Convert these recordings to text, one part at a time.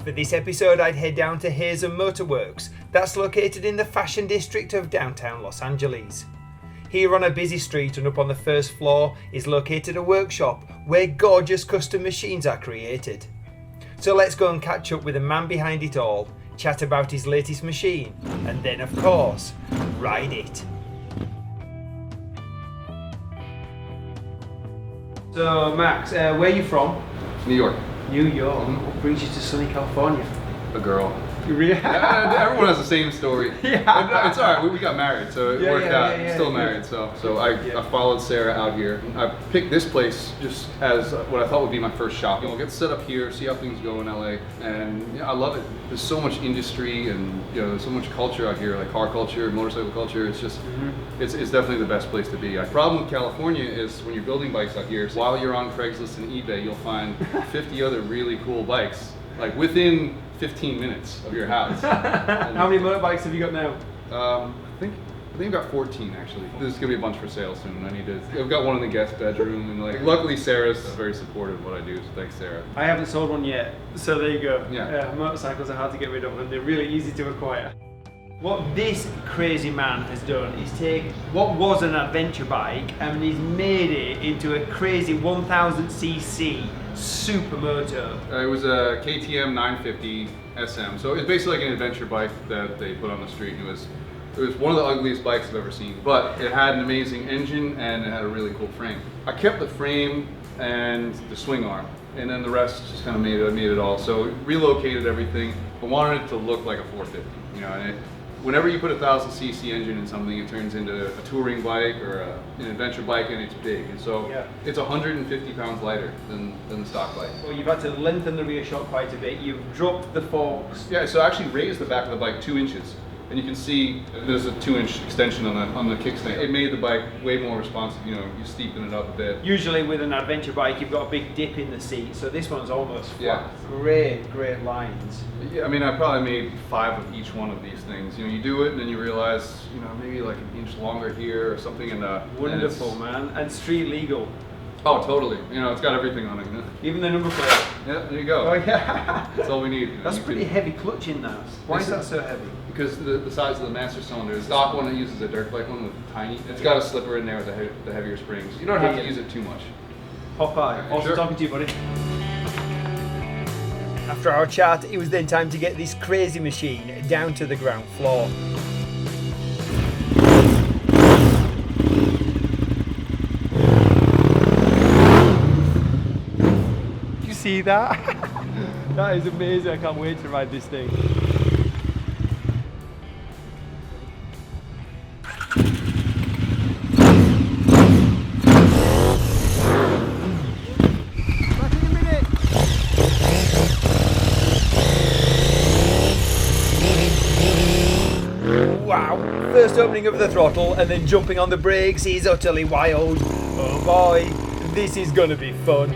For this episode, I'd head down to Hazan Motorworks, that's located in the fashion district of downtown Los Angeles. Here on a busy street and up on the first floor is located a workshop where gorgeous custom machines are created. So let's go and catch up with the man behind it all, chat about his latest machine, and then of course, ride it. So Max, where are you from? New York. New York. What brings you to sunny California? A girl. You really? Everyone has the same story. Yeah. It's alright, we got married, so it worked out. Still married, so I followed Sarah out here. I picked this place just as what I thought would be my first shop. We'll get set up here, see how things go in LA, and I love it. There's so much industry and there's so much culture out here, like car culture, motorcycle culture. It's just, it's definitely the best place to be. The problem with California is when you're building bikes out here, while you're on Craigslist and eBay, you'll find 50 other really cool bikes, like within 15 minutes of your house. How many motorbikes have you got now? I think I've got 14 actually. There's gonna be a bunch for sale soon. I've got one in the guest bedroom, and luckily Sarah's very supportive of what I do, so thanks Sarah. I haven't sold one yet, so there you go. Yeah. Motorcycles are hard to get rid of and they're really easy to acquire. What this crazy man has done is take what was an adventure bike and he's made it into a crazy 1000cc Supermoto. It was a KTM 950 SM, so it's basically like an adventure bike that they put on the street. It was one of the ugliest bikes I've ever seen, but it had an amazing engine and it had a really cool frame. I kept the frame and the swing arm, and then the rest just kind of made it all. So relocated everything. I wanted it to look like a 450, and whenever you put a 1000cc engine in something, it turns into a touring bike or an adventure bike, and it's big. And so it's 150 pounds lighter than the stock bike. Well, you've had to lengthen the rear shock quite a bit. You've dropped the forks. Yeah, so I actually raised the back of the bike 2 inches. And you can see there's a 2-inch extension on the kickstand. It made the bike way more responsive. You steepen it up a bit. Usually with an adventure bike, you've got a big dip in the seat, so this one's almost flat. Yeah. Great lines. Yeah, I mean, I probably made 5 of each one of these things. You do it, and then you realize, maybe like an inch longer here or something. Wonderful, man, and street legal. Oh, totally. It's got everything on it. Even the number plate. Yeah, there you go. Oh yeah. That's all we need. That's pretty heavy clutch in that. Why is that so heavy? Because the size of the master cylinder. The stock one that uses a dirt bike one with tiny. It's got a slipper in there with the heavier springs. You don't have to use it too much. Popeye, awesome talking to you, buddy. After our chat, it was then time to get this crazy machine down to the ground floor. Did you see that? That is amazing. I can't wait to ride this thing. Wow, first opening of the throttle and then jumping on the brakes is utterly wild. Oh boy, this is gonna be fun.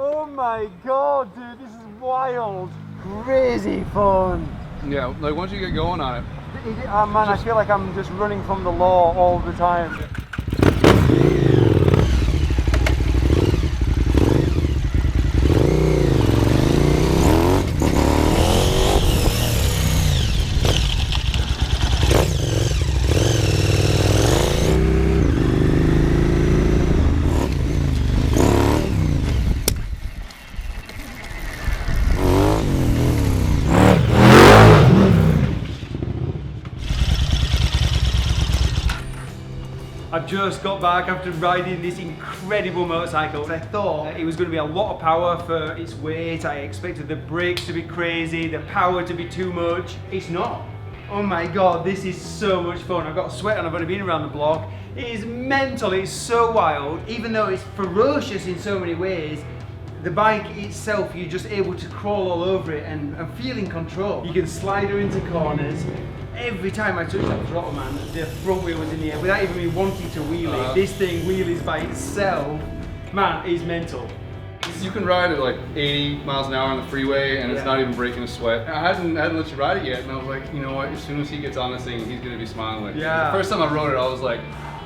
Oh my god, dude, this is wild. Crazy fun. Yeah, once you get going on it. Oh man, I feel like I'm just running from the law all the time. just got back after riding this incredible motorcycle. I thought it was going to be a lot of power for its weight. I expected the brakes to be crazy, the power to be too much. It's not. Oh my god, this is so much fun. I've got sweat and I've only been around the block. It is mental, it's so wild. Even though it's ferocious in so many ways, the bike itself, you're just able to crawl all over it and feel in control. You can slide her into corners. Every time I touched that throttle, man, the front wheel was in the air without even me wanting to wheel it. This thing wheelies by itself. Man, it's mental. You can ride at like 80 miles an hour on the freeway and it's not even breaking a sweat. I hadn't let you ride it yet, and I was like, you know what, as soon as he gets on this thing, he's gonna be smiling. Yeah. The first time I rode it, I was like,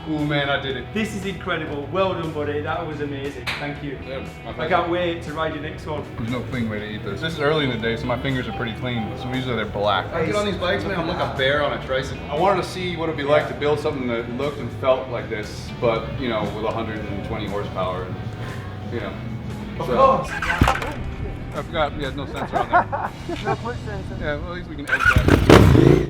ooh man, I did it. This is incredible. Well done, buddy. That was amazing. Thank you. Yeah, I can't wait to ride your next one. There's no clean way to eat this. This is early in the day, so my fingers are pretty clean. So usually they're black. I get on these bikes, man, I'm like a bear on a tricycle. I wanted to see what it'd be like to build something that looked and felt like this, but you know, with 120 horsepower. You know. Of course. I forgot we had no sensor on there. No foot sensor. Yeah, well, at least we can edge that.